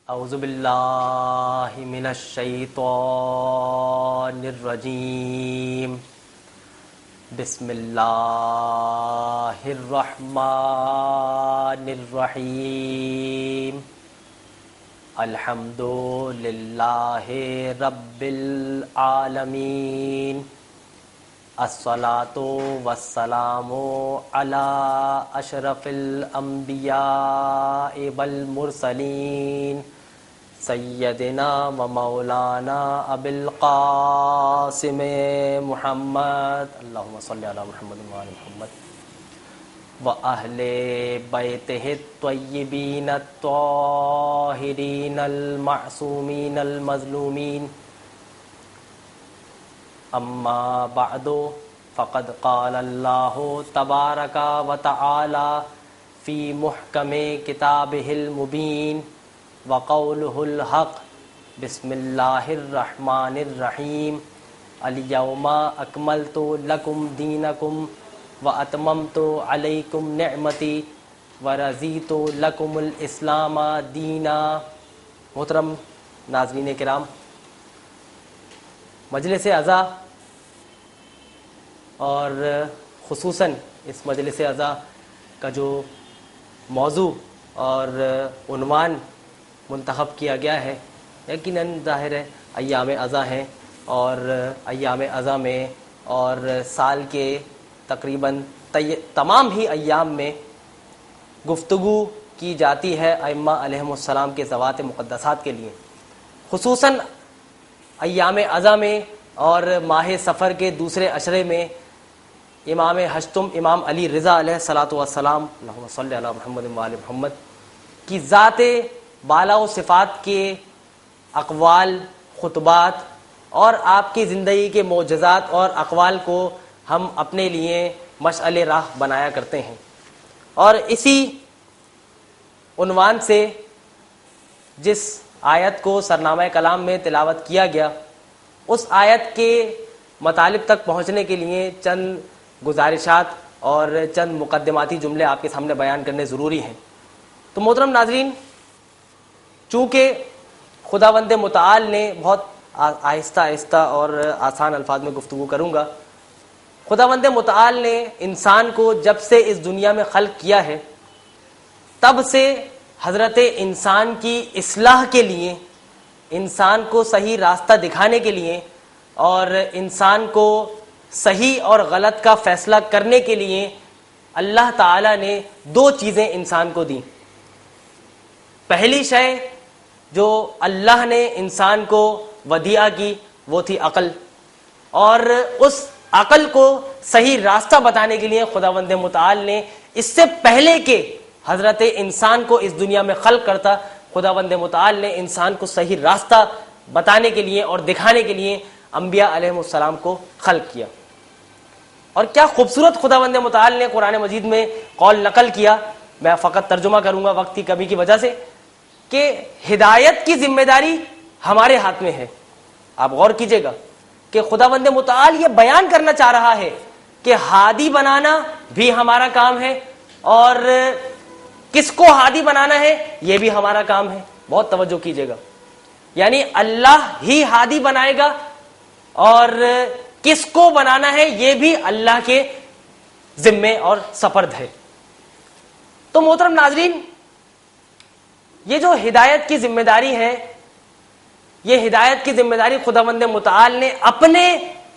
اعوذ باللہ من الشیطان الرجیم بسم اللہ الرحمن الرحیم الحمد للہ رب العالمین الصلاۃ والسلام علی اشرف الانبیاء والمرسلین سیدنا و مولانا ابی القاسم محمد اللہم صلی علی محمد و آل محمد و اہل بیتہ الطیبین الطاہرین المعصومین المظلومین اما بعد فقد قال اللہ تبارک و تعالی فی محکم کتابہ المبین وقولہ الحق بسم اللہ الرحمن الرحیم الیوم اکملت لکم دینکم واتممت علیکم نعمتی ورضیت لکم الاسلام دینا۔ محترم ناظرین کرام، مجلس عزا اور خصوصاً اس مجلس عزا کا جو موضوع اور عنوان منتخب کیا گیا ہے، یقیناً ظاہر ہے ایام عزا ہیں، اور ایام عزا میں اور سال کے تقریباً تمام ہی ایام میں گفتگو کی جاتی ہے ائمہ علیہم السلام کے ذوات مقدسات کے لیے، خصوصاً ایام عزا میں اور ماہ سفر کے دوسرے عشرے میں امام ہشتم امام علی رضا علیہ الصلاۃ والسلام اللہم صلی علی محمد و آل محمد کی ذات بالا و صفات کے اقوال، خطبات اور آپ کی زندگی کے معجزات اور اقوال کو ہم اپنے لیے مشعل راہ بنایا کرتے ہیں، اور اسی عنوان سے جس آیت کو سرنامہ کلام میں تلاوت کیا گیا، اس آیت کے مطالب تک پہنچنے کے لیے چند گزارشات اور چند مقدماتی جملے آپ کے سامنے بیان کرنے ضروری ہیں۔ تو محترم ناظرین، چونکہ خداوند متعال نے بہت آہستہ آہستہ اور آسان الفاظ میں گفتگو کروں گا، خداوند متعال نے انسان کو جب سے اس دنیا میں خلق کیا ہے، تب سے حضرت انسان کی اصلاح کے لیے، انسان کو صحیح راستہ دکھانے کے لیے اور انسان کو صحیح اور غلط کا فیصلہ کرنے کے لیے اللہ تعالی نے دو چیزیں انسان کو دیں۔ پہلی شے جو اللہ نے انسان کو ودیعہ کی وہ تھی عقل، اور اس عقل کو صحیح راستہ بتانے کے لیے خداوند متعال نے اس سے پہلے کہ حضرت انسان کو اس دنیا میں خلق کرتا، خداوند متعال نے انسان کو صحیح راستہ بتانے کے لیے اور دکھانے کے لیے انبیاء علیہ السلام کو خلق کیا۔ اور کیا خوبصورت خداوند متعال نے قرآن مجید میں قول نقل کیا، میں فقط ترجمہ کروں گا وقت کی کمی کی وجہ سے، کہ ہدایت کی ذمہ داری ہمارے ہاتھ میں ہے۔ آپ غور کیجئے گا کہ خداوند متعال یہ بیان کرنا چاہ رہا ہے کہ ہادی بنانا بھی ہمارا کام ہے، اور کس کو ہادی بنانا ہے یہ بھی ہمارا کام ہے۔ بہت توجہ کیجئے گا، یعنی اللہ ہی ہادی بنائے گا، اور کس کو بنانا ہے یہ بھی اللہ کے ذمے اور سپرد ہے۔ تو محترم ناظرین، یہ جو ہدایت کی ذمہ داری ہے، یہ ہدایت کی ذمہ داری خداوند متعال نے اپنے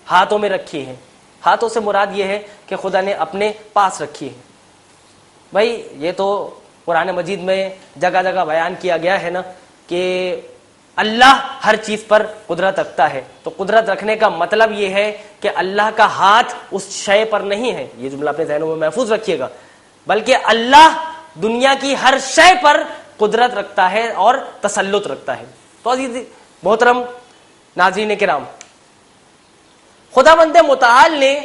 ہاتھوں میں رکھی ہے۔ ہاتھوں سے مراد یہ ہے کہ خدا نے اپنے پاس رکھی ہے۔ بھائی یہ تو قرآن مجید میں جگہ جگہ بیان کیا گیا ہے نا کہ اللہ ہر چیز پر قدرت رکھتا ہے، تو قدرت رکھنے کا مطلب یہ ہے کہ اللہ کا ہاتھ اس شے پر نہیں ہے، یہ جملہ اپنے ذہنوں میں محفوظ رکھیے گا، بلکہ اللہ دنیا کی ہر شے پر قدرت رکھتا ہے اور تسلط رکھتا ہے۔ تو عزیز محترم ناظرین کرام، خداوند متعال نے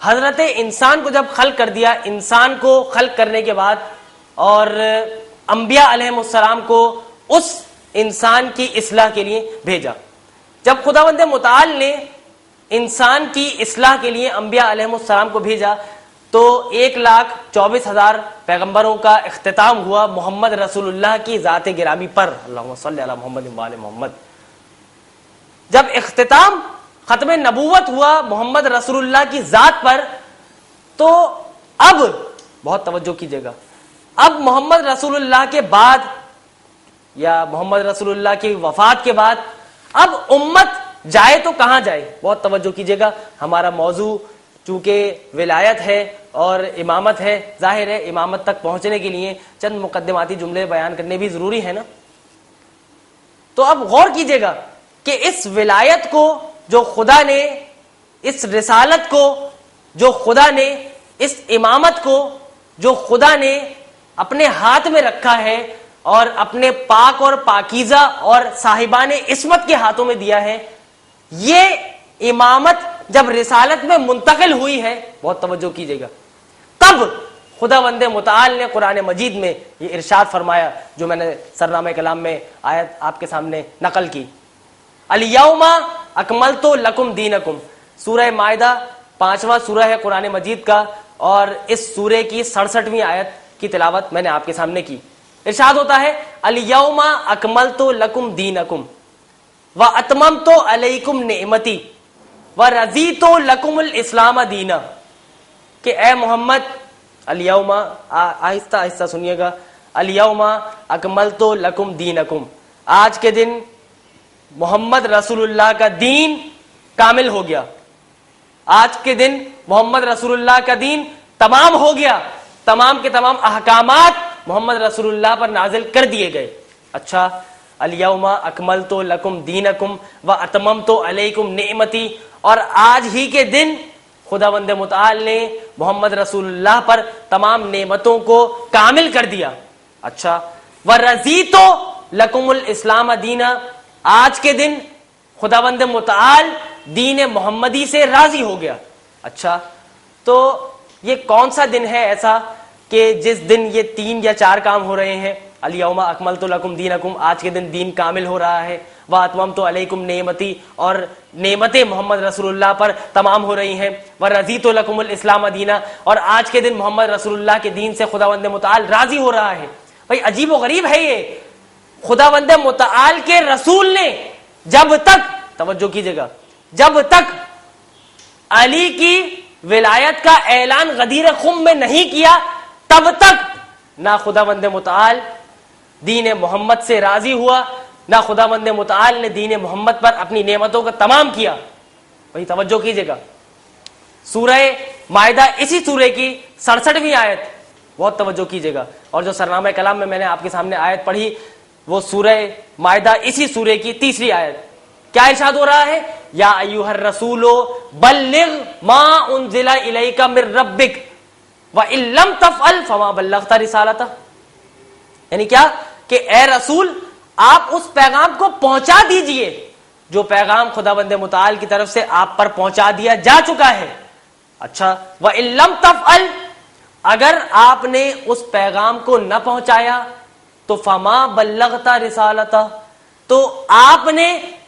حضرت انسان کو جب خلق کر دیا، انسان کو خلق کرنے کے بعد اور انبیاء علیہ السلام کو اس انسان کی اصلاح کے لیے بھیجا۔ جب خداوند متعال نے انسان کی اصلاح کے لیے انبیاء علیہ السلام کو بھیجا تو 1,24,000 پیغمبروں کا اختتام ہوا محمد رسول اللہ کی ذات گرامی پر. اللہم صلی علی محمد و آل محمد. جب اختتام ختم نبوت ہوا محمد رسول اللہ کی ذات پر, تو اب بہت توجہ کیجیے گا, اب محمد رسول اللہ کے بعد یا محمد رسول اللہ کی وفات کے بعد اب امت جائے تو کہاں جائے. بہت توجہ کیجیے گا, ہمارا موضوع چونکہ ولایت ہے اور امامت ہے, ظاہر ہے امامت تک پہنچنے کے لیے چند مقدماتی جملے بیان کرنے بھی ضروری ہے نا. تو اب غور کیجیے گا کہ اس ولایت کو جو خدا نے, اس رسالت کو جو خدا نے, اس امامت کو جو خدا نے اپنے ہاتھ میں رکھا ہے اور اپنے پاک اور پاکیزہ اور صاحبان عصمت کے ہاتھوں میں دیا ہے, یہ امامت جب رسالت میں منتقل ہوئی ہے, بہت توجہ کیجیے گا, تب خداوند متعال نے قرآن مجید میں یہ ارشاد فرمایا جو میں نے سرنامہ کلام میں آیت آپ کے سامنے نقل کی. الیوم اکملت لکم دینکم, سورہ مائدہ 5واں سورہ ہے قرآن مجید کا, اور اس سورے کی 67ویں آیت کی تلاوت میں نے آپ کے سامنے کی. ارشاد ہوتا ہے الیوم اکملت لکم دینکم واتممت علیکم نعمتی ورضیت لکم الاسلام دینا. کہ اے محمد, الیوم, آہستہ آہستہ سنیے گا, الیوم اکملت لکم دینکم, آج کے دن محمد رسول اللہ کا دین کامل ہو گیا, آج کے دن محمد رسول اللہ کا دین تمام ہو گیا, تمام کے تمام احکامات محمد رسول اللہ پر نازل کر دیے گئے. اچھا, الیوم اکملت لکم دینکم واتممت علیکم نعمتی, اور آج ہی کے دن خداوند متعال نے محمد رسول اللہ پر تمام نعمتوں کو کامل کر دیا. اچھا, ورضیت لکم الاسلام دینا, آج کے دن خداوند متعال دین محمدی سے راضی ہو گیا. اچھا, تو یہ کون سا دن ہے ایسا کہ جس دن یہ 3 یا 4 کام ہو رہے ہیں؟ الیوم اکملت لکم دینکم, آج کے دن دین کامل ہو رہا ہے. واتممت علیکم نعمتی, اور نعمتیں محمد رسول اللہ پر تمام ہو رہی ہیں. ورضیت لکم الاسلام دینا, اور آج کے دن محمد رسول اللہ کے دین سے خداوند متعال راضی ہو رہا ہے. بھائی عجیب و غریب ہے یہ, خداوند متعال کے رسول نے جب تک, توجہ کیجیے گا, جب تک علی کی ولایت کا اعلان غدیر خم میں نہیں کیا, تب تک نہ خداوند متعال دین محمد سے راضی ہوا, نہ خداوند متعال نے دین محمد پر اپنی نعمتوں کو تمام کیا. وہی توجہ کیجیے گا, سورہ مائدہ اسی سورے کی 67ویں آیت, بہت توجہ کیجیے گا. اور جو سرنامہ کلام میں نے آپ کے سامنے آیت پڑھی وہ سورہ مائدہ اسی سورے کی 3ری آیت. کیا ارشاد ہو رہا ہے؟ یا ایھا الرسول بلغ ما انزل الیک من ربک وان لم تفعل فما بلغت رسالتہ. یعنی کیا کہ اے رسول آپ اس پیغام کو پہنچا دیجئے جو پیغام خداوند متعال کی طرف سے آپ پر پہنچا دیا جا چکا ہے. اچھا, وان لم تفعل, اگر آپ نے اس پیغام کو نہ پہنچایا تو فما بلغت رسالتہ, تو آپ نے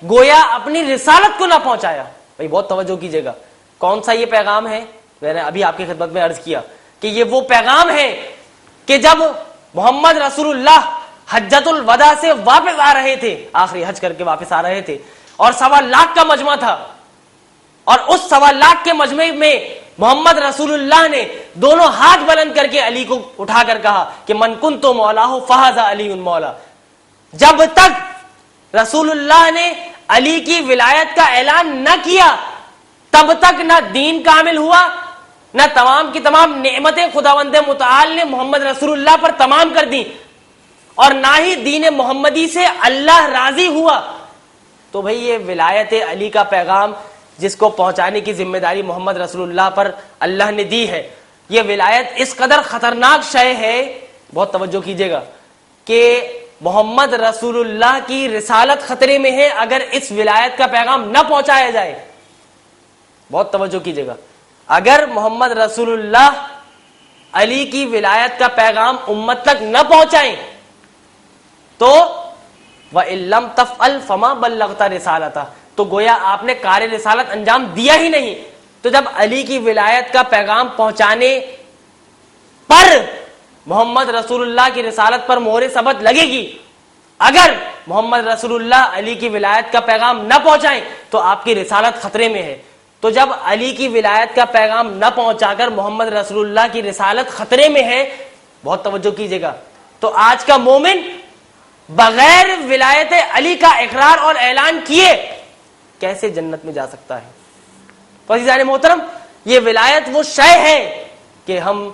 گویا اپنی رسالت کو نہ پہنچایا. بھائی بہت توجہ کیجیے گا, کون سا یہ پیغام ہے؟ میں نے ابھی آپ کی خدمت میں عرض کیا کہ یہ وہ پیغام ہے کہ جب محمد رسول اللہ حجۃ الوداع سے واپس آ رہے تھے, آخری حج کر کے واپس آ رہے تھے, اور 1.25 لاکھ کا مجمع تھا, اور اس 1.25 لاکھ کے مجمع میں محمد رسول اللہ نے دونوں ہاتھ بلند کر کے علی کو اٹھا کر کہا کہ من کنت مولاہ فہذا علی مولا. جب تک رسول اللہ نے علی کی ولایت کا اعلان نہ کیا تب تک نہ دین کامل ہوا, نہ تمام کی تمام نعمتیں خداوند متعال نے محمد رسول اللہ پر تمام کر دی, اور نہ ہی دین محمدی سے اللہ راضی ہوا. تو بھئی یہ ولایت علی کا پیغام جس کو پہنچانے کی ذمہ داری محمد رسول اللہ پر اللہ نے دی ہے, یہ ولایت اس قدر خطرناک شے ہے, بہت توجہ کیجیے گا, کہ محمد رسول اللہ کی رسالت خطرے میں ہے اگر اس ولایت کا پیغام نہ پہنچایا جائے. بہت توجہ کیجیے گا, اگر محمد رسول اللہ علی کی ولایت کا پیغام امت تک نہ پہنچائیں تو وَإِن لَّمْ تَفْعَلْ فَمَا بَلَّغْتَ رِسَالَتَهُ, تو گویا آپ نے کار رسالت انجام دیا ہی نہیں. تو جب علی کی ولایت کا پیغام پہنچانے پر محمد رسول اللہ کی رسالت پر مہر ثبت لگے گی. اگر محمد رسول اللہ علی کی ولایت کا پیغام نہ پہنچائیں تو آپ کی رسالت خطرے میں ہے. تو جب علی کی ولایت کا پیغام نہ پہنچا کر محمد رسول اللہ کی رسالت خطرے میں ہے, بہت توجہ کیجیے گا, تو آج کا مومن بغیر ولایت علی کا اقرار اور اعلان کیے کیسے جنت میں جا سکتا ہے؟ تو عزیزان محترم, یہ ولایت وہ شے ہے کہ ہم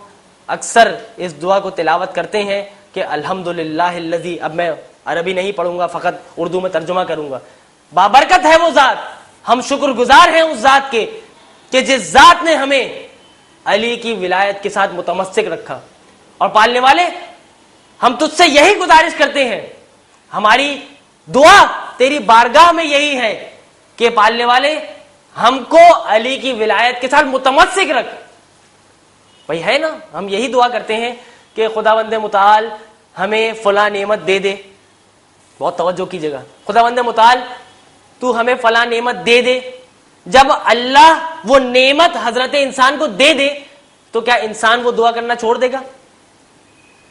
اکثر اس دعا کو تلاوت کرتے ہیں کہ الحمدللہ الذی, اب میں عربی نہیں پڑھوں گا, فقط اردو میں ترجمہ کروں گا. بابرکت ہے وہ ذات, ہم شکر گزار ہیں اس ذات کے کہ جس ذات نے ہمیں علی کی ولایت کے ساتھ متمسک رکھا. اور پالنے والے, ہم تجھ سے یہی گزارش کرتے ہیں, ہماری دعا تیری بارگاہ میں یہی ہے کہ پالنے والے ہم کو علی کی ولایت کے ساتھ متمسک رکھ. بھائی ہے نا, ہم یہی دعا کرتے ہیں کہ خداوند متعال ہمیں فلاں نعمت دے دے. بہت توجہ کیجیے گا, خداوند متعال تو ہمیں فلاں نعمت دے دے. جب اللہ وہ نعمت حضرت انسان کو دے دے تو کیا انسان وہ دعا کرنا چھوڑ دے گا؟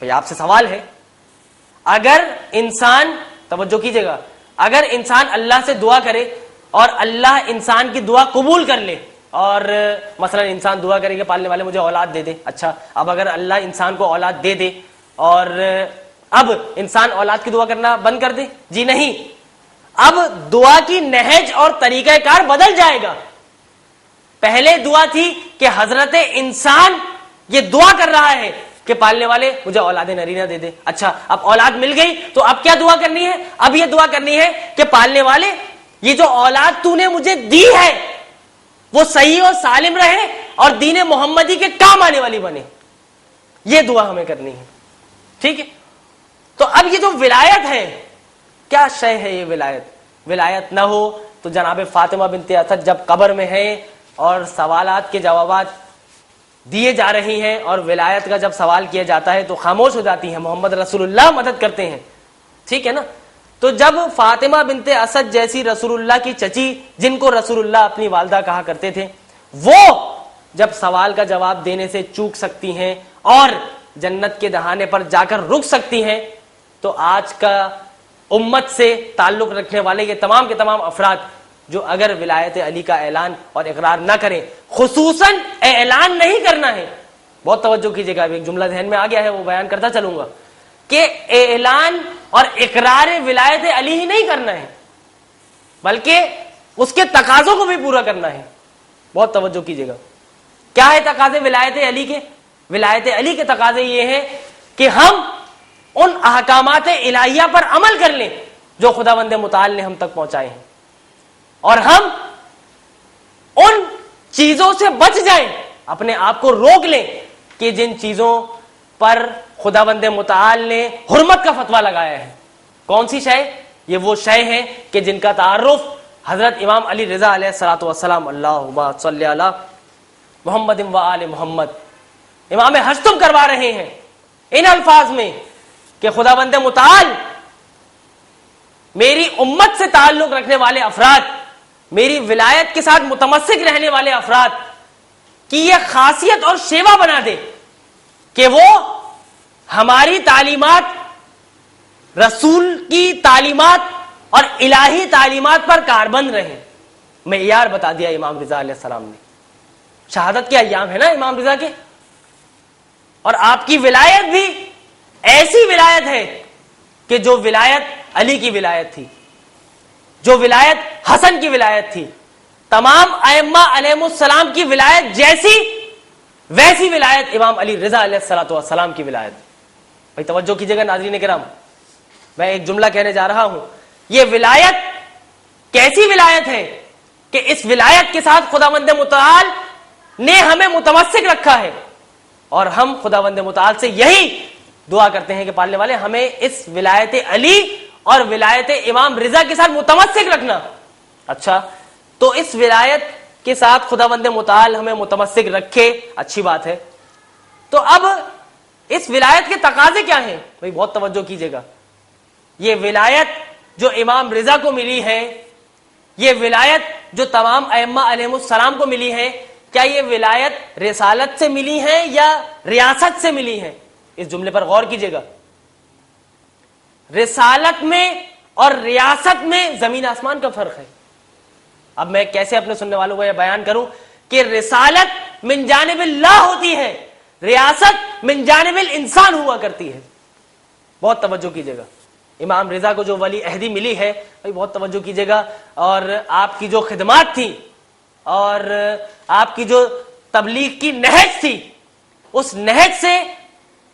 بھائی آپ سے سوال ہے, اگر انسان, توجہ کیجیے گا, اگر انسان اللہ سے دعا کرے اور اللہ انسان کی دعا قبول کر لے, اور مثلا انسان دعا کرے کہ پالنے والے مجھے اولاد دے دے. اچھا, اب اگر اللہ انسان کو اولاد دے دے اور اب انسان اولاد کی دعا کرنا بند کر دے؟ جی نہیں, اب دعا کی نہج اور طریقہ کار بدل جائے گا. پہلے دعا تھی کہ حضرت انسان یہ دعا کر رہا ہے کہ پالنے والے مجھے اولاد نرینہ دے دے. اچھا, اب اولاد مل گئی تو اب کیا دعا کرنی ہے؟ اب یہ دعا کرنی ہے کہ پالنے والے یہ جو اولاد تو نے مجھے دی ہے وہ صحیح اور سالم رہے اور دین محمدی کے کام آنے والی بنے. یہ دعا ہمیں کرنی ہے. ٹھیک ہے, تو اب یہ جو ولایت ہے, کیا شے ہے یہ ولایت؟ ولایت نہ ہو تو جناب فاطمہ بنت اسد جب قبر میں ہیں اور سوالات کے جوابات دیے جا رہی ہیں اور ولایت کا جب سوال کیا جاتا ہے تو خاموش ہو جاتی ہیں, محمد رسول اللہ مدد کرتے ہیں. ٹھیک ہے نا, تو جب فاطمہ بنت اسد جیسی رسول اللہ کی چچی, جن کو رسول اللہ اپنی والدہ کہا کرتے تھے, وہ جب سوال کا جواب دینے سے چوک سکتی ہیں اور جنت کے دہانے پر جا کر رک سکتی ہیں, تو آج کا امت سے تعلق رکھنے والے یہ تمام کے تمام افراد جو اگر ولایت علی کا اعلان اور اقرار نہ کریں, خصوصاً اعلان نہیں کرنا ہے, بہت توجہ کیجیے گا, ایک جملہ ذہن میں آ گیا ہے وہ بیان کرتا چلوں گا, کہ اعلان اور اقرار ولایت علی ہی نہیں کرنا ہے بلکہ اس کے تقاضوں کو بھی پورا کرنا ہے. بہت توجہ کیجیے گا, کیا ہے تقاضے ولایت علی کے؟ ولایت علی کے تقاضے یہ ہیں کہ ہم ان احکامات الہیہ پر عمل کر لیں جو خداوند متعال نے ہم تک پہنچائے ہیں, اور ہم ان چیزوں سے بچ جائیں, اپنے آپ کو روک لیں کہ جن چیزوں پر خداوند متعال نے حرمت کا فتویٰ لگایا ہے. کون سی شے؟ یہ وہ شے ہیں کہ جن کا تعارف حضرت امام علی رضا علیہ الصلوۃ والسلام, اللہم صلی علی محمد و آل محمد, امام ہشتم کروا رہے ہیں ان الفاظ میں کہ خداوند متعال میری امت سے تعلق رکھنے والے افراد, میری ولایت کے ساتھ متمسک رہنے والے افراد کی یہ خاصیت اور شیوا بنا دے کہ وہ ہماری تعلیمات, رسول کی تعلیمات اور الہی تعلیمات پر کاربند رہیں. معیار بتا دیا امام رضا علیہ السلام نے. شہادت کے ایام ہے نا امام رضا کے, اور آپ کی ولایت بھی ایسی ولایت ہے کہ جو ولایت علی کی ولایت تھی, جو ولایت حسن کی ولایت تھی, تمام ائمہ علیہم السلام کی ولایت جیسی ویسی ولایت امام علی رضا علیہ الصلوۃ والسلام کی ولایت. بھائی توجہ کیجیے گا ناظرین کرام, میں ایک جملہ کہنے جا رہا ہوں. یہ ولایت کیسی ولایت ہے کہ اس ولایت کے ساتھ خداوند متعال نے ہمیں متمسک رکھا ہے, اور ہم خداوند متعال سے یہی دعا کرتے ہیں کہ پالنے والے ہمیں اس ولایت علی اور ولایت امام رضا کے ساتھ متمسک رکھنا. اچھا, تو اس ولایت کے ساتھ خداوند متعال ہمیں متمسک رکھے, اچھی بات ہے. تو اب اس ولایت کے تقاضے کیا ہیں؟ بھائی بہت توجہ کیجیے گا. یہ ولایت جو امام رضا کو ملی ہے, یہ ولایت جو تمام ائمہ علیہم السلام کو ملی ہے, کیا یہ ولایت رسالت سے ملی ہے یا ریاست سے ملی ہے؟ اس جملے پر غور کیجئے گا. رسالت میں اور ریاست میں زمین آسمان کا فرق ہے. اب میں کیسے اپنے سننے والوں کو یہ بیان کروں کہ رسالت من جانب اللہ ہوتی ہے, ریاست من جانب الانسان ہوا کرتی ہے. بہت توجہ کیجئے گا. امام رضا کو جو ولی عہدی ملی ہے, بہت توجہ کیجئے گا, اور آپ کی جو خدمات تھی اور آپ کی جو تبلیغ کی نہج تھی, اس نہج سے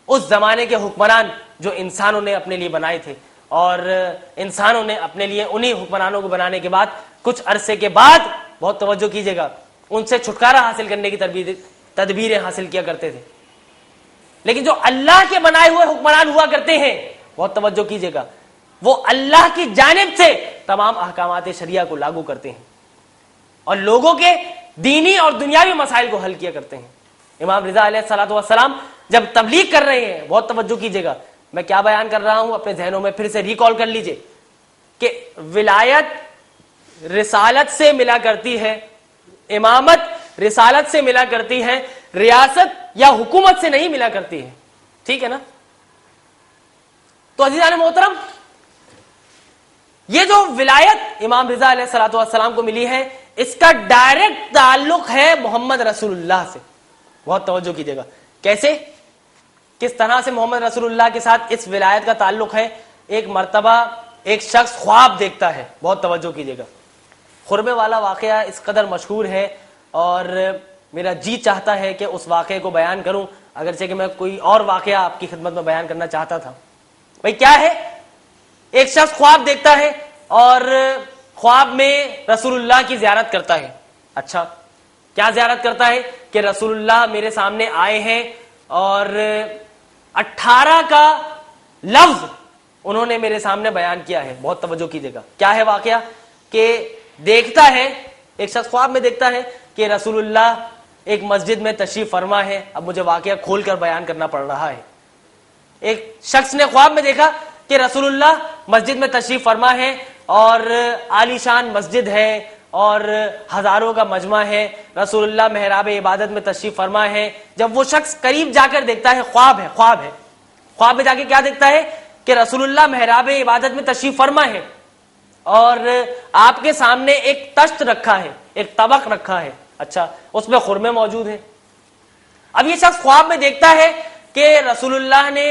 اس زمانے کے حکمران جو انسانوں نے اپنے لیے بنائے تھے, اور انسانوں نے اپنے لیے انہی حکمرانوں کو بنانے کے بعد کچھ عرصے کے بعد, بہت توجہ کیجئے گا, ان سے چھٹکارا حاصل کرنے کی تدبیریں حاصل کیا کرتے تھے. لیکن جو اللہ کے بنائے ہوئے حکمران ہوا کرتے ہیں, بہت توجہ کیجئے گا, وہ اللہ کی جانب سے تمام احکامات شریعہ کو لاگو کرتے ہیں اور لوگوں کے دینی اور دنیاوی مسائل کو حل کیا کرتے ہیں. امام رضا علیہ الصلوۃ والسلام جب تبلیغ کر رہے ہیں, بہت توجہ کیجئے گا, میں کیا بیان کر رہا ہوں اپنے ذہنوں میں پھر سے ریکال کر لیجئے کہ ولایت رسالت سے ملا کرتی ہے, امامت رسالت سے ملا کرتی ہے, ریاست یا حکومت سے نہیں ملا کرتی ہے. ٹھیک ہے نا؟ تو عزیزان محترم, یہ جو ولایت امام رضا علیہ الصلوۃ والسلام کو ملی ہے, اس کا ڈائریکٹ تعلق ہے محمد رسول اللہ سے. بہت توجہ کیجئے گا. کیسے, کس طرح سے محمد رسول اللہ کے ساتھ اس ولایت کا تعلق ہے؟ ایک مرتبہ ایک شخص خواب دیکھتا ہے. بہت توجہ کیجئے گا. خربے والا واقعہ اس قدر مشہور ہے اور میرا جی چاہتا ہے کہ اس واقعے کو بیان کروں, اگرچہ کہ میں کوئی اور واقعہ آپ کی خدمت میں بیان کرنا چاہتا تھا. بھئی کیا ہے, ایک شخص خواب دیکھتا ہے اور خواب میں رسول اللہ کی زیارت کرتا ہے. اچھا, کیا زیارت کرتا ہے کہ رسول اللہ میرے سامنے آئے ہیں اور 18 کا لفظ انہوں نے میرے سامنے بیان کیا ہے. بہت توجہ کیجئے گا. کیا ہے واقعہ کہ دیکھتا ہے, ایک شخص خواب میں دیکھتا ہے کہ رسول اللہ ایک مسجد میں تشریف فرما ہے. اب مجھے واقعہ کھول کر بیان کرنا پڑ رہا ہے. ایک شخص نے خواب میں دیکھا کہ رسول اللہ مسجد میں تشریف فرما ہے اور عالی شان مسجد ہے اور ہزاروں کا مجمع ہے, رسول اللہ محراب عبادت میں تشریف فرما ہے. جب وہ شخص قریب جا کر دیکھتا ہے, خواب ہے, خواب میں جا کے کیا دیکھتا ہے کہ رسول اللہ محراب عبادت میں تشریف فرما ہے اور آپ کے سامنے ایک تشت رکھا ہے, ایک طبق رکھا ہے. اچھا, اس میں خرمے موجود ہیں. اب یہ شخص خواب میں دیکھتا ہے کہ رسول اللہ نے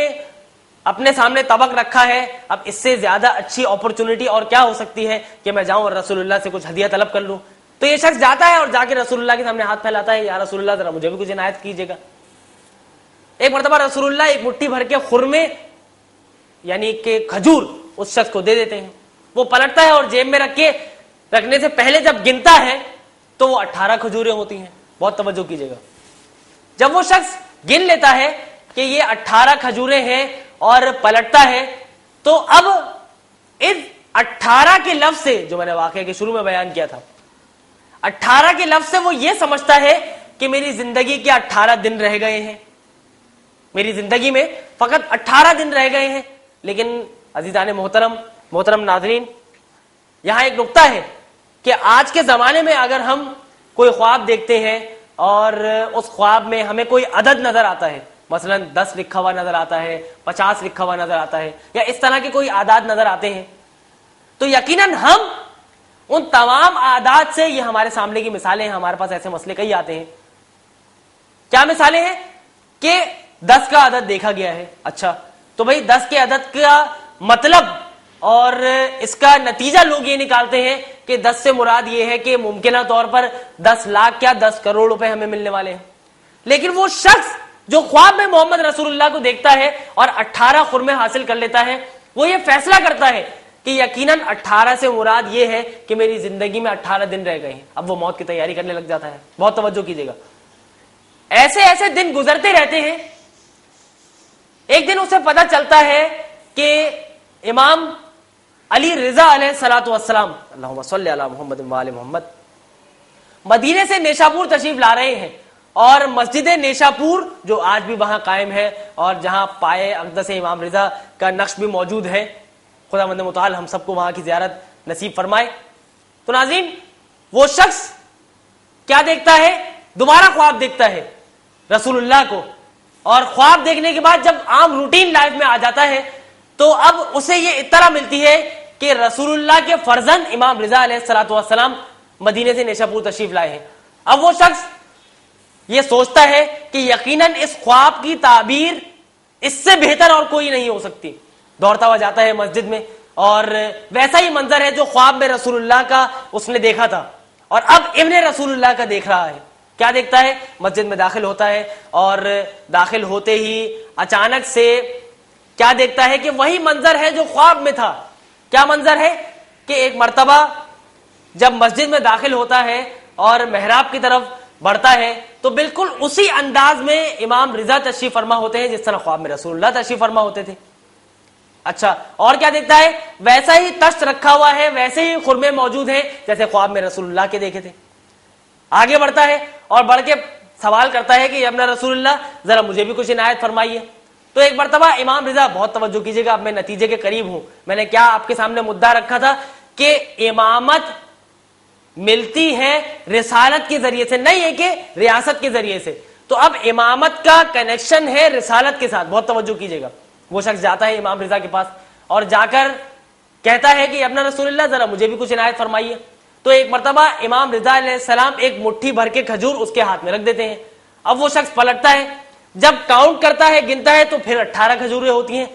اپنے سامنے طبق رکھا ہے. اب اس سے زیادہ اچھی اپرچونٹی اور کیا ہو سکتی ہے کہ میں جاؤں اور رسول اللہ سے کچھ ہدیہ طلب کر لوں. تو یہ شخص جاتا ہے اور جا کے رسول اللہ کے سامنے ہاتھ پھیلاتا ہے, یا رسول اللہ ذرا مجھے بھی کچھ عنایت کیجیے گا. ایک مرتبہ رسول اللہ ایک مٹھی بھر کے خرمے یعنی کہ کھجور اس شخص کو دے دیتے ہیں. وہ پلٹتا ہے اور جیب میں رکھنے سے پہلے جب گنتا ہے تو وہ 18 کھجوریں ہوتی ہیں. بہت توجہ کیجیے گا. جب وہ شخص گن لیتا ہے کہ یہ 18 کھجوریں ہیں اور پلٹتا ہے, تو اب اس 18 کے لفظ سے, جو میں نے واقعے کے شروع میں بیان کیا تھا, 18 کے لفظ سے وہ یہ سمجھتا ہے کہ میری زندگی کے 18 دن رہ گئے ہیں, میری زندگی میں فقط 18 دن رہ گئے ہیں. لیکن عزیزان محترم ناظرین, یہاں ایک نقطہ ہے کہ آج کے زمانے میں اگر ہم کوئی خواب دیکھتے ہیں اور اس خواب میں ہمیں کوئی عدد نظر آتا ہے, مثلا 10 لکھا ہوا نظر آتا ہے, 50 لکھا ہوا نظر آتا ہے, یا اس طرح کے کوئی اعداد نظر آتے ہیں, تو یقیناً ہم ان تمام اعداد سے, یہ ہمارے سامنے کی مثالیں ہیں, ہمارے پاس ایسے مسئلے کئی آتے ہیں. کیا مثالیں ہیں کہ 10 کا عدد دیکھا گیا ہے. اچھا, تو بھئی 10 کے عدد کا مطلب اور اس کا نتیجہ لوگ یہ نکالتے ہیں کہ 10 سے مراد یہ ہے کہ ممکنہ طور پر 10 لاکھ کیا 10 کروڑ روپے ہمیں ملنے والے ہیں. لیکن وہ شخص جو خواب میں محمد رسول اللہ کو دیکھتا ہے اور 18 خرمے حاصل کر لیتا ہے, وہ یہ فیصلہ کرتا ہے کہ یقیناً 18 سے مراد یہ ہے کہ میری زندگی میں 18 دن رہ گئے ہیں. اب وہ موت کی تیاری کرنے لگ جاتا ہے. بہت توجہ کیجیے گا. ایسے ایسے دن گزرتے رہتے ہیں. ایک دن اسے پتا چلتا ہے کہ امام علی رضا علیہ الصلوۃ والسلام, اللہم صلی علی محمد و آل محمد, مدینے سے نیشاپور تشریف لا رہے ہیں, اور مسجد نیشاپور جو آج بھی وہاں قائم ہے اور جہاں پائے اقدس امام رضا کا نقش بھی موجود ہے, خداوند متعال ہم سب کو وہاں کی زیارت نصیب فرمائے. تو ناظرین, وہ شخص کیا دیکھتا ہے دوبارہ خواب دیکھتا ہے رسول اللہ کو, اور خواب دیکھنے کے بعد جب عام روٹین لائف میں آ جاتا ہے تو اب اسے یہ اطلاع ملتی ہے کہ رسول اللہ کے فرزند امام رضا علیہ الصلوۃ والسلام مدینے سے نیشاپور تشریف لائے ہیں. اب وہ شخص یہ سوچتا ہے کہ یقیناً اس خواب کی تعبیر اس سے بہتر اور کوئی نہیں ہو سکتی. دوڑتا ہوا جاتا ہے مسجد میں, اور ویسا ہی منظر ہے جو خواب میں رسول اللہ کا اس نے دیکھا تھا, اور اب ابن رسول اللہ کا دیکھ رہا ہے. کیا دیکھتا ہے؟ مسجد میں داخل ہوتا ہے, اور داخل ہوتے ہی اچانک سے کیا دیکھتا ہے کہ وہی منظر ہے جو خواب میں تھا. کیا منظر ہے کہ ایک مرتبہ جب مسجد میں داخل ہوتا ہے اور محراب کی طرف بڑھتا ہے تو بالکل اسی انداز میں امام رضا تشریف فرما ہوتے ہیں جس طرح خواب میں رسول اللہ تشریف فرما ہوتے تھے. اچھا, اور کیا دیکھتا ہے؟ ویسا ہی تشت رکھا ہوا ہے, ویسے ہی خرمے موجود ہیں جیسے خواب میں رسول اللہ کے دیکھے تھے. آگے بڑھتا ہے اور بڑھ کے سوال کرتا ہے کہ ابن رسول اللہ ذرا مجھے بھی کچھ عنایت فرمائیے. تو ایک مرتبہ امام رضا, بہت توجہ کیجیے گا, اب میں نتیجے کے قریب ہوں. میں نے کیا آپ کے سامنے مدعا رکھا تھا کہ امامت ملتی ہے رسالت کے ذریعے سے, نہیں ہے کہ ریاست کے ذریعے سے. تو اب امامت کا کنیکشن ہے رسالت کے ساتھ. بہت توجہ کیجیے گا. وہ شخص جاتا ہے امام رضا کے پاس اور جا کر کہتا ہے کہ ابن رسول اللہ ذرا مجھے بھی کچھ عنایت فرمائیے. تو ایک مرتبہ امام رضا علیہ السلام ایک مٹھی بھر کے کھجور اس کے ہاتھ میں رکھ دیتے ہیں. اب وہ شخص پلٹتا ہے, جب کاؤنٹ کرتا ہے, گنتا ہے, تو پھر 18 کھجوریں ہوتی ہیں.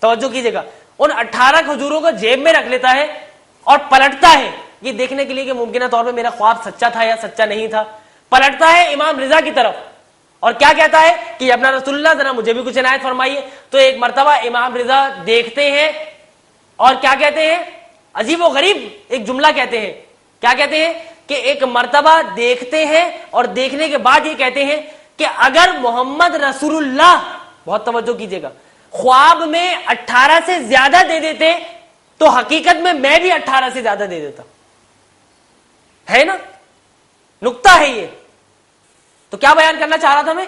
توجہ کیجیے گا, ان 18 کھجوروں کو جیب میں رکھ لیتا ہے اور پلٹتا ہے, یہ دیکھنے کے لیے کہ ممکنہ طور پہ میرا خواب سچا تھا یا سچا نہیں تھا. پلٹتا ہے امام رضا کی طرف اور کیا کہتا ہے کہ ابن رسول اللہ ذرا مجھے بھی کچھ عنایت فرمائیے. تو ایک مرتبہ امام رضا دیکھتے ہیں اور کیا کہتے ہیں؟ عجیب و غریب ایک جملہ کہتے ہیں. کیا کہتے ہیں کہ ایک مرتبہ دیکھتے ہیں اور دیکھنے کے بعد یہ کہتے ہیں کہ اگر محمد رسول اللہ, بہت توجہ کیجیے گا, خواب میں 18 سے زیادہ دے دیتے تو حقیقت میں بھی 18 سے زیادہ دے دیتا. ہے نا, نقطہ ہے یہ. تو کیا بیان کرنا چاہ رہا تھا میں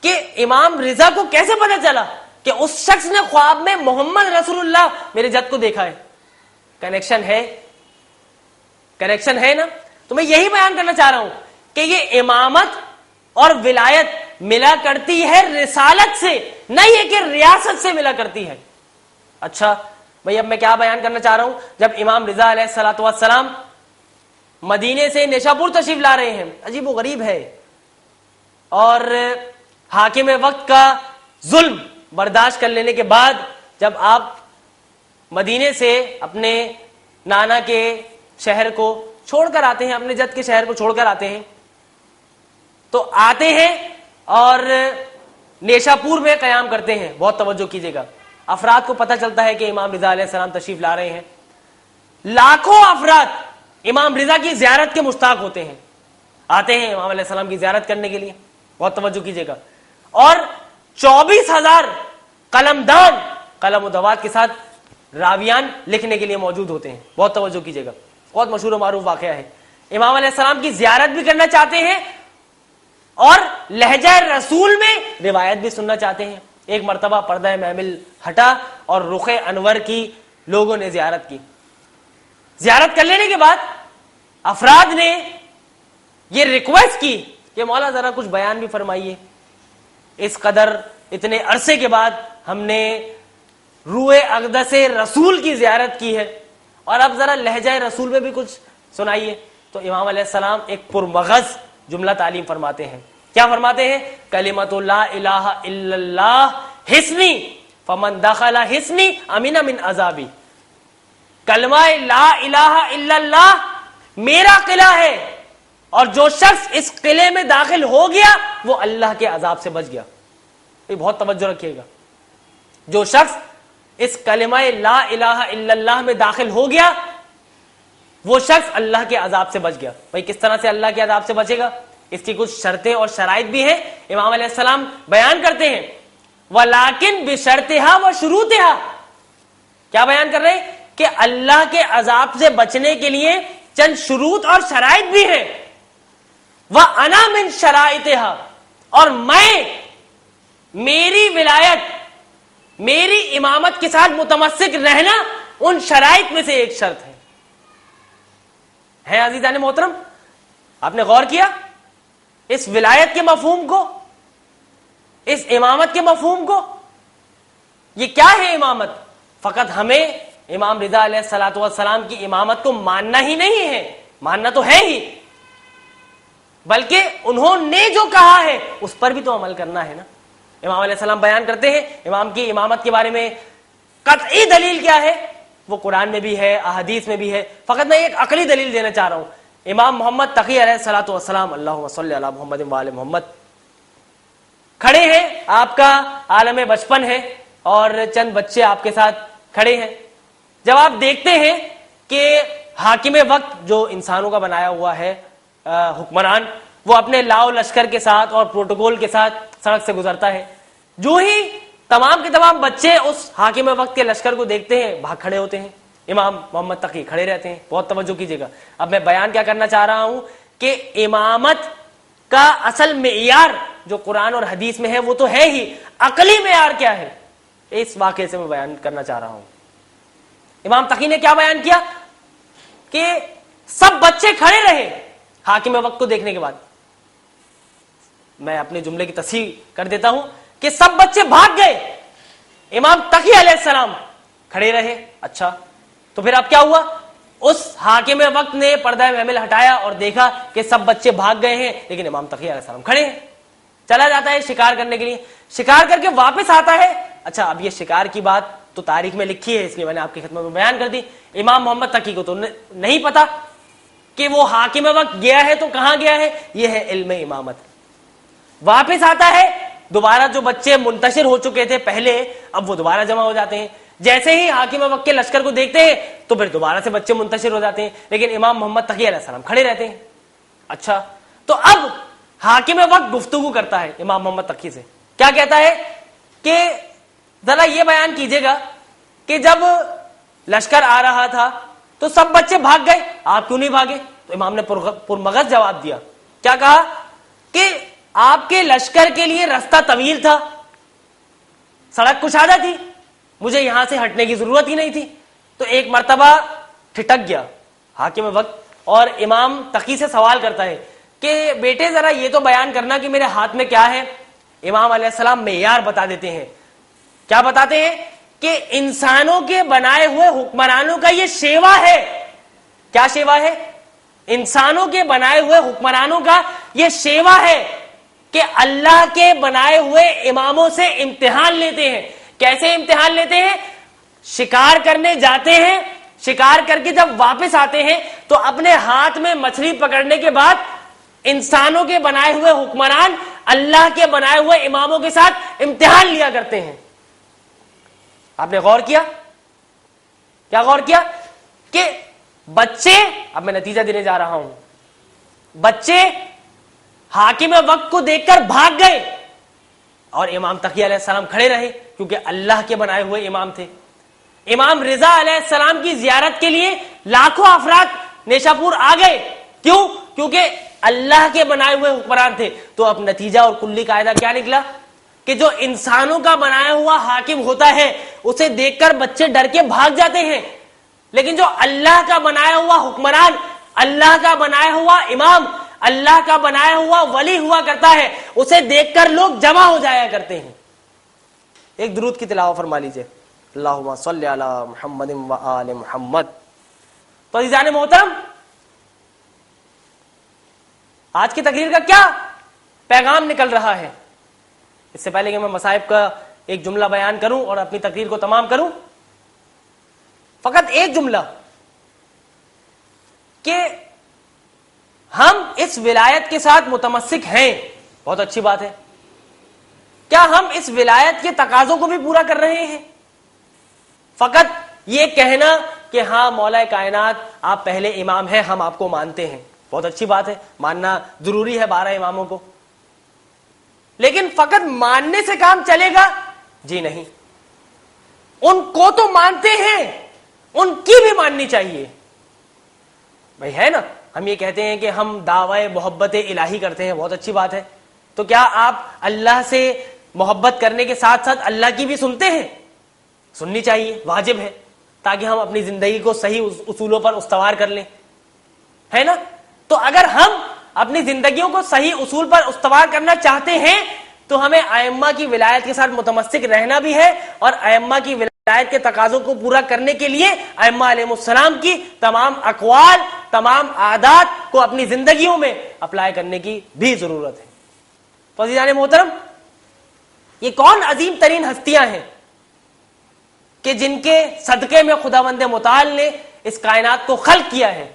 کہ امام رضا کو کیسے پتا چلا کہ اس شخص نے خواب میں محمد رسول اللہ میرے جد کو دیکھا ہے. کنیکشن ہے, کنیکشن ہے نا. تو میں یہی بیان کرنا چاہ رہا ہوں کہ یہ امامت اور ولایت ملا کرتی ہے رسالت سے, نہیں ہے کہ ریاست سے ملا کرتی ہے. اچھا بھائی, اب میں کیا بیان کرنا چاہ رہا ہوں, جب امام رضا علیہ الصلوۃ والسلام مدینے سے نیشاپور تشریف لا رہے ہیں, عجیب و غریب ہے, اور حاکم وقت کا ظلم برداشت کر لینے کے بعد جب آپ مدینے سے اپنے نانا کے شہر کو چھوڑ کر آتے ہیں, اپنے جد کے شہر کو چھوڑ کر آتے ہیں, تو آتے ہیں اور نیشاپور میں قیام کرتے ہیں. بہت توجہ کیجیے گا, افراد کو پتہ چلتا ہے کہ امام رضا علیہ السلام تشریف لا رہے ہیں. لاکھوں افراد امام رضا کی زیارت کے مشتاق ہوتے ہیں, آتے ہیں امام علیہ السلام کی زیارت کرنے کے لیے. بہت توجہ کیجیے گا, اور 24,000 قلمدان قلم و دوات کے ساتھ راویان لکھنے کے لیے موجود ہوتے ہیں. بہت توجہ کیجیے گا, بہت مشہور و معروف واقعہ ہے. امام علیہ السلام کی زیارت بھی کرنا چاہتے ہیں اور لہجہ رسول میں روایت بھی سننا چاہتے ہیں. ایک مرتبہ پردہ محمل ہٹا اور رخ انور کی لوگوں نے زیارت کی. زیارت کر لینے کے بعد افراد نے یہ ریکویسٹ کی کہ مولا ذرا کچھ بیان بھی فرمائیے, اس قدر اتنے عرصے کے بعد ہم نے روح اقدس رسول کی زیارت کی ہے, اور اب ذرا لہجہ رسول میں بھی کچھ سنائیے. تو امام علیہ السلام ایک پرمغز جملہ تعلیم فرماتے ہیں. کیا فرماتے ہیں؟ کلمۃ لا الہ الا اللہ حصنی فمن دخل حصنی امن من عذابی. کلمہ لا الہ الا اللہ میرا قلعہ ہے, اور جو شخص اس قلعے میں داخل ہو گیا وہ اللہ کے عذاب سے بچ گیا. یہ بہت توجہ رکھیے گا, جو شخص اس کلمہ لا الہ الا اللہ میں داخل ہو گیا وہ شخص اللہ کے عذاب سے بچ گیا. بھائی کس طرح سے اللہ کے عذاب سے بچے گا؟ اس کی کچھ شرطیں اور شرائط بھی ہیں, امام علیہ السلام بیان کرتے ہیں. وَلَٰكِن بِشَرْطِهَا وَشُرُوطِهَا. کیا بیان کر رہے ہیں کہ اللہ کے عذاب سے بچنے کے لیے چند شروط اور شرائط بھی ہیں. وَأَنَا مِن شَرَائِطِهَا, اور میری ولایت, میری امامت کے ساتھ متمسک رہنا ان شرائط میں سے ایک شرط ہے. عزیزان محترم, آپ نے غور کیا اس ولایت کے مفہوم کو, اس امامت کے مفہوم کو. یہ کیا ہے امامت؟ فقط ہمیں امام رضا علیہ الصلوۃ والسلام کی امامت کو ماننا ہی نہیں ہے, ماننا تو ہے ہی, بلکہ انہوں نے جو کہا ہے اس پر بھی تو عمل کرنا ہے نا. امام علیہ السلام بیان کرتے ہیں امام کی امامت کے بارے میں قطعی دلیل کیا ہے, وہ قرآن میں بھی ہے, احادیث میں بھی ہے. فقط میں ایک عقلی دلیل دینا چاہ رہا ہوں. امام محمد تقی علیہ الصلوۃ والسلام, اللہم صلی علی محمد وآل محمد, کھڑے ہیں, آپ کا عالم بچپن ہے اور چند بچے آپ کے ساتھ کھڑے ہیں. جب آپ دیکھتے ہیں کہ حاکم وقت جو انسانوں کا بنایا ہوا ہے حکمران, وہ اپنے لاؤ لشکر کے ساتھ اور پروٹوکول کے ساتھ سڑک سے گزرتا ہے, جو ہی تمام کے تمام بچے اس حاکم وقت کے لشکر کو دیکھتے ہیں بھاگ کھڑے ہوتے ہیں. امام محمد تقی کھڑے رہتے ہیں. بہت توجہ کیجیے گا. اب میں بیان کیا کرنا چاہ رہا ہوں کہ امامت کا اصل معیار جو قرآن اور حدیث میں ہے وہ تو ہے ہی, عقلی معیار کیا ہے, اس واقعے سے میں بیان کرنا چاہ رہا ہوں. امام تقی نے کیا بیان کیا کہ سب بچے کھڑے رہے حاکم وقت کو دیکھنے کے بعد. میں اپنے جملے کی تصحیح کر دیتا ہوں کہ سب بچے بھاگ گئے, امام تقی علیہ السلام کھڑے رہے. اچھا, تو پھر اب کیا ہوا؟ اس حاکم وقت نے پردہ محمل ہٹایا اور دیکھا کہ سب بچے بھاگ گئے ہیں لیکن امام تقی علیہ السلام کھڑے ہیں. چلا جاتا ہے شکار کرنے کے لیے, شکار کر کے واپس آتا ہے. اچھا, اب یہ شکار کی بات تو تاریخ میں لکھی ہے, اس لیے میں نے آپ کی خدمت میں بیان کر دی. امام محمد تقی کو تو نہیں پتا کہ وہ حاکم وقت گیا ہے تو کہاں گیا ہے. یہ ہے علم امامت. واپس آتا ہے, دوبارہ جو بچے منتشر ہو چکے تھے پہلے, اب وہ دوبارہ جمع ہو جاتے ہیں. جیسے ہی حاکم وقت کے لشکر کو دیکھتے ہیں تو پھر دوبارہ سے بچے منتشر ہو جاتے ہیں, لیکن امام محمد تقی علیہ السلام کھڑے رہتے ہیں. اچھا, تو اب حاکم وقت گفتگو کرتا ہے امام محمد تقی سے. کیا کہتا ہے کہ ذرا یہ بیان کیجیے گا کہ جب لشکر آ رہا تھا تو سب بچے بھاگ گئے, آپ کیوں نہیں بھاگے؟ تو امام نے پرمغز جواب دیا. کیا کہا کہ آپ کے لشکر کے لیے راستہ طویل تھا, سڑک کشادہ تھی, مجھے یہاں سے ہٹنے کی ضرورت ہی نہیں تھی. تو ایک مرتبہ ٹھٹک گیا حاکم وقت اور امام تقی سے سوال کرتا ہے کہ بیٹے ذرا یہ تو بیان کرنا کہ میرے ہاتھ میں کیا ہے. امام علیہ السلام معیار بتا دیتے ہیں. کیا بتاتے ہیں کہ انسانوں کے بنائے ہوئے حکمرانوں کا یہ شیوا ہے. کیا شیوا ہے؟ انسانوں کے بنائے ہوئے حکمرانوں کا یہ شیوا ہے کہ اللہ کے بنائے ہوئے اماموں سے امتحان لیتے ہیں. کیسے امتحان لیتے ہیں؟ شکار کرنے جاتے ہیں, شکار کر کے جب واپس آتے ہیں تو اپنے ہاتھ میں مچھلی پکڑنے کے بعد انسانوں کے بنائے ہوئے حکمران اللہ کے بنائے ہوئے اماموں کے ساتھ امتحان لیا کرتے ہیں. آپ نے غور کیا؟ کیا غور کیا کہ بچے, اب میں نتیجہ دینے جا رہا ہوں, بچے حاکم وقت کو دیکھ کر بھاگ گئے اور امام تقی علیہ السلام کھڑے رہے کیونکہ اللہ کے بنائے ہوئے امام تھے. امام رضا علیہ السلام کی زیارت کے لیے لاکھوں افراد نیشا پور آ گئے. کیوں؟ کیونکہ اللہ کے بنائے ہوئے حکمران تھے. تو اب نتیجہ اور کلی قاعدہ کیا نکلا کہ جو انسانوں کا بنایا ہوا حاکم ہوتا ہے اسے دیکھ کر بچے ڈر کے بھاگ جاتے ہیں, لیکن جو اللہ کا بنایا ہوا حکمران, اللہ کا بنایا ہوا امام, اللہ کا بنایا ہوا ولی ہوا کرتا ہے, اسے دیکھ کر لوگ جمع ہو جایا کرتے ہیں. ایک درود کی تلاوت فرما لیجئے, اللہم صلی علی محمد و آل محمد. تو عزیزان محترم, آج کی تقریر کا کیا پیغام نکل رہا ہے؟ اس سے پہلے کہ میں مصائب کا ایک جملہ بیان کروں اور اپنی تقریر کو تمام کروں, فقط ایک جملہ کہ ہم اس ولایت کے ساتھ متمسک ہیں, بہت اچھی بات ہے. کیا ہم اس ولایت کے تقاضوں کو بھی پورا کر رہے ہیں؟ فقط یہ کہنا کہ ہاں مولا کائنات آپ پہلے امام ہیں, ہم آپ کو مانتے ہیں, بہت اچھی بات ہے, ماننا ضروری ہے 12 اماموں کو, لیکن فقط ماننے سے کام چلے گا؟ جی نہیں, ان کو تو مانتے ہیں, ان کی بھی ماننی چاہیے. بھائی ہے نا, ہم یہ کہتے ہیں کہ ہم دعوی محبت الہی کرتے ہیں, بہت اچھی بات ہے. تو کیا آپ اللہ سے محبت کرنے کے ساتھ ساتھ اللہ کی بھی سنتے ہیں؟ سننی چاہیے, واجب ہے, تاکہ ہم اپنی زندگی کو صحیح اصولوں پر استوار کر لیں, ہے نا. تو اگر ہم اپنی زندگیوں کو صحیح اصول پر استوار کرنا چاہتے ہیں تو ہمیں ائمہ کی ولایت کے ساتھ متمسک رہنا بھی ہے، اور ائمہ کی ولایت کے تقاضوں کو پورا کرنے کے لیے ائمہ علیہ السلام کی تمام اقوال، تمام عادات کو اپنی زندگیوں میں اپلائی کرنے کی بھی ضرورت ہے۔ تو عزیزان محترم، یہ کون عظیم ترین ہستیاں ہیں کہ جن کے صدقے میں خداوند متعال نے اس کائنات کو خلق کیا ہے؟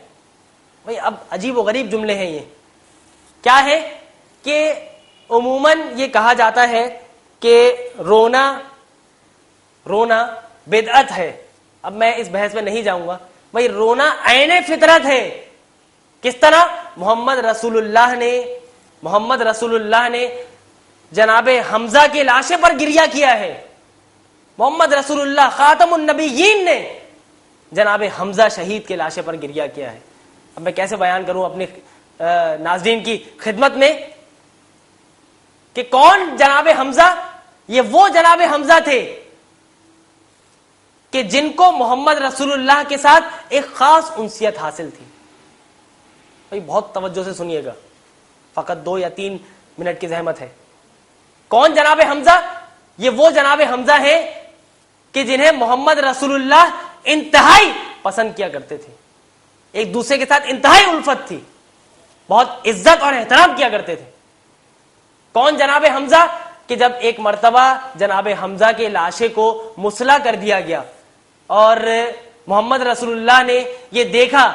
بھئی اب عجیب و غریب جملے ہیں یہ۔ کیا ہے کہ عموماً یہ کہا جاتا ہے کہ رونا بدعت ہے۔ اب میں اس بحث میں نہیں جاؤں گا۔ بھئی رونا عین فطرت ہے۔ کس طرح؟ محمد رسول اللہ نے جناب حمزہ کے لاشے پر گریہ کیا ہے۔ محمد رسول اللہ خاتم النبیین نے جناب حمزہ شہید کے لاشے پر گریہ کیا ہے۔ اب میں کیسے بیان کروں اپنے ناظرین کی خدمت میں کہ کون جناب حمزہ؟ یہ وہ جناب حمزہ تھے کہ جن کو محمد رسول اللہ کے ساتھ ایک خاص انسیت حاصل تھی۔ بھئی بہت توجہ سے سنیے گا، فقط 2 یا 3 منٹ کی زحمت ہے۔ کون جناب حمزہ؟ یہ وہ جناب حمزہ ہے کہ جنہیں محمد رسول اللہ انتہائی پسند کیا کرتے تھے، ایک دوسرے کے ساتھ انتہائی الفت تھی، بہت عزت اور احترام کیا کرتے تھے۔ کون جناب حمزہ؟ کہ جب ایک مرتبہ جناب حمزہ کے لاشے کو مسلح کر دیا گیا اور محمد رسول اللہ نے یہ دیکھا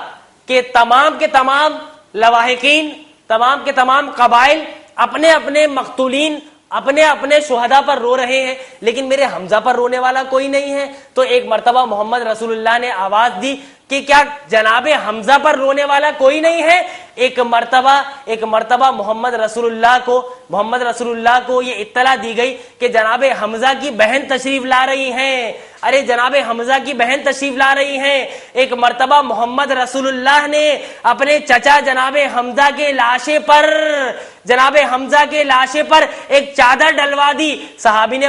کہ تمام کے تمام لواحقین، تمام کے تمام قبائل اپنے اپنے مقتولین، اپنے اپنے شہداء پر رو رہے ہیں، لیکن میرے حمزہ پر رونے والا کوئی نہیں ہے، تو ایک مرتبہ محمد رسول اللہ نے آواز دی کہ کیا جناب حمزہ پر رونے والا کوئی نہیں ہے؟ ایک مرتبہ محمد رسول اللہ کو یہ اطلاع دی گئی کہ جناب حمزہ کی بہن تشریف لا رہی ہیں۔ ارے جناب حمزہ کی بہن تشریف لا رہی ہیں۔ ایک مرتبہ محمد رسول اللہ نے اپنے چچا جناب حمزہ کے لاشے پر ایک چادر ڈلوا دی۔ صحابی نے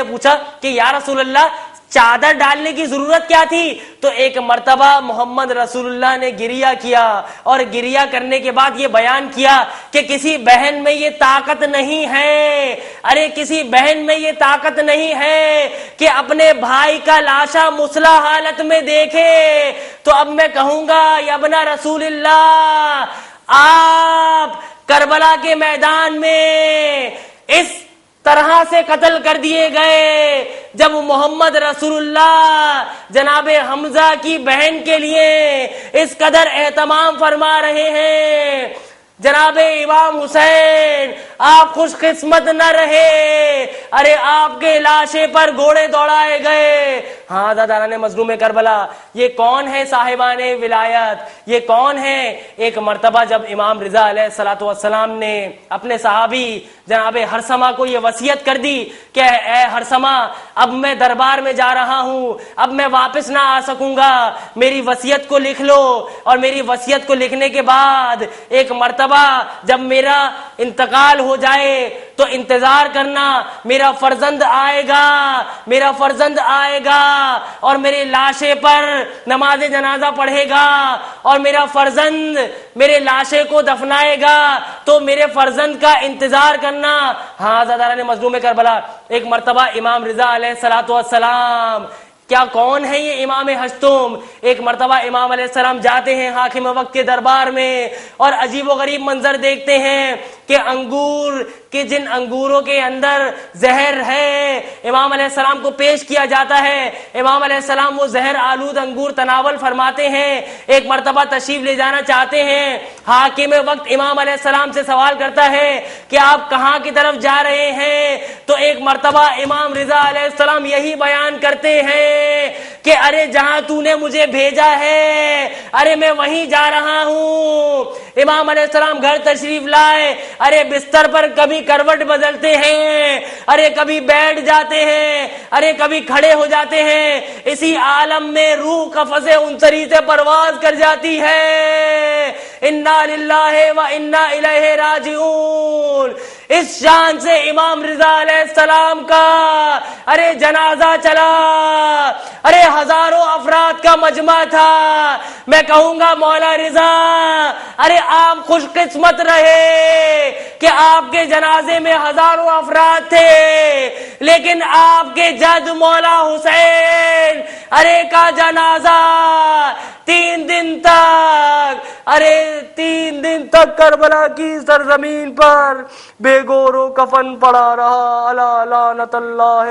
پوچھا کہ یا رسول اللہ چادر ڈالنے کی ضرورت کیا تھی؟ تو ایک مرتبہ محمد رسول اللہ نے گریہ کیا، اور گریہ کرنے کے بعد یہ بیان کیا کہ کسی بہن میں یہ طاقت نہیں ہے، ارے کسی بہن میں یہ طاقت نہیں ہے کہ اپنے بھائی کا لاشا مسلح حالت میں دیکھے۔ تو اب میں کہوں گا یا ابن رسول اللہ، آپ کربلا کے میدان میں اس طرح سے قتل کر دیے گئے جب محمد رسول اللہ جناب حمزہ کی بہن کے لیے اس قدر اہتمام فرما رہے ہیں۔ جناب امام حسین آپ خوش قسمت نہ رہے، ارے آپ کے لاشے پر گھوڑے دوڑائے گئے۔ ہاں دادان مظلوم کربلا، یہ کون ہے صاحبان ولایت؟ یہ کون ہے؟ ایک مرتبہ جب امام رضا علیہ الصلوۃ والسلام نے اپنے صحابی جناب ہرسمہ کو یہ وصیت کر دی کہ اے ہرسمہ، اب میں دربار میں جا رہا ہوں، اب میں واپس نہ آ سکوں گا، میری وصیت کو لکھ لو۔ اور میری وصیت کو لکھنے کے بعد ایک مرتبہ جب میرا انتقال ہو جائے تو انتظار کرنا، میرا فرزند آئے گا اور میرے لاشے پر نماز جنازہ پڑھے گا، اور میرا فرزند میرے لاشے کو دفنائے گا، تو میرے فرزند کا انتظار کرنا۔ ہاں زاداران مظلوم کربلا، ایک مرتبہ امام رضا علیہ الصلوۃ والسلام، کیا کون ہے یہ امام ہشتم؟ ایک مرتبہ امام علیہ السلام جاتے ہیں حاکم وقت کے دربار میں اور عجیب و غریب منظر دیکھتے ہیں کہ جن انگوروں کے اندر زہر ہے امام علیہ السلام کو پیش کیا جاتا ہے۔ امام علیہ السلام وہ زہر آلود انگور تناول فرماتے ہیں، ایک مرتبہ تشریف لے جانا چاہتے ہیں۔ حاکم وقت امام علیہ السلام سے سوال کرتا ہے کہ آپ کہاں کی طرف جا رہے ہیں؟ تو ایک مرتبہ امام رضا علیہ السلام یہی بیان کرتے ہیں کہ ارے جہاں تو نے مجھے بھیجا ہے، ارے میں وہیں جا رہا ہوں۔ امام علیہ السلام گھر تشریف لائے، ارے بستر پر کبھی کروٹ بدلتے ہیں، ارے کبھی بیٹھ جاتے ہیں، ارے کبھی کھڑے ہو جاتے ہیں۔ اسی عالم میں روح قفس عنصری سے پرواز کر جاتی ہے۔ انا للہ و انا الیہ راجعون. اس شان سے امام رضا علیہ السلام کا ارے جنازہ چلا، ارے ہزاروں افراد کا مجمع تھا. میں کہوں گا مولا رضا ارے آپ خوش قسمت رہے کہ آپ کے جنازے میں ہزاروں افراد تھے، لیکن آپ کے جد مولا حسین ارے کا جنازہ 3 دن تک، ارے 3 دن تک کربلا کی سرزمین پر بے گور و کفن پڑا رہا. الا لعنت اللہ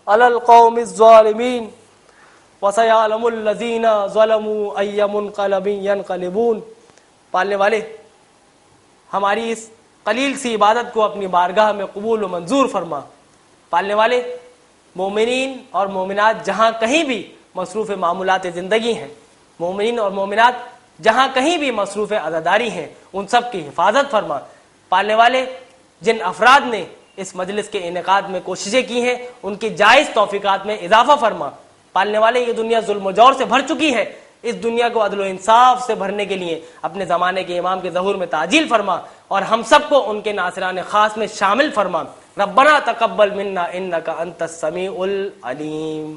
علی القوم الظالمین وسیعلم الذین ظلموا ای منقلب ینقلبون. پالنے والے ہماری اس قلیل سی عبادت کو اپنی بارگاہ میں قبول و منظور فرما. پالنے والے مومنین اور مومنات جہاں کہیں بھی مصروف معمولات زندگی ہیں، مومنین اور مومنات جہاں کہیں بھی مصروف عزاداری ہیں، ان سب کی حفاظت فرما. پالنے والے جن افراد نے اس مجلس کے انعقاد میں کوششیں کی ہیں ان کی جائز توفیقات میں اضافہ فرما. پالنے والے یہ دنیا ظلم و جور سے بھر چکی ہے، اس دنیا کو عدل و انصاف سے بھرنے کے لیے اپنے زمانے کے امام کے ظہور میں تعجیل فرما اور ہم سب کو ان کے ناصران خاص میں شامل فرما. ربنا تقبل منا انک انت السمیع العلیم.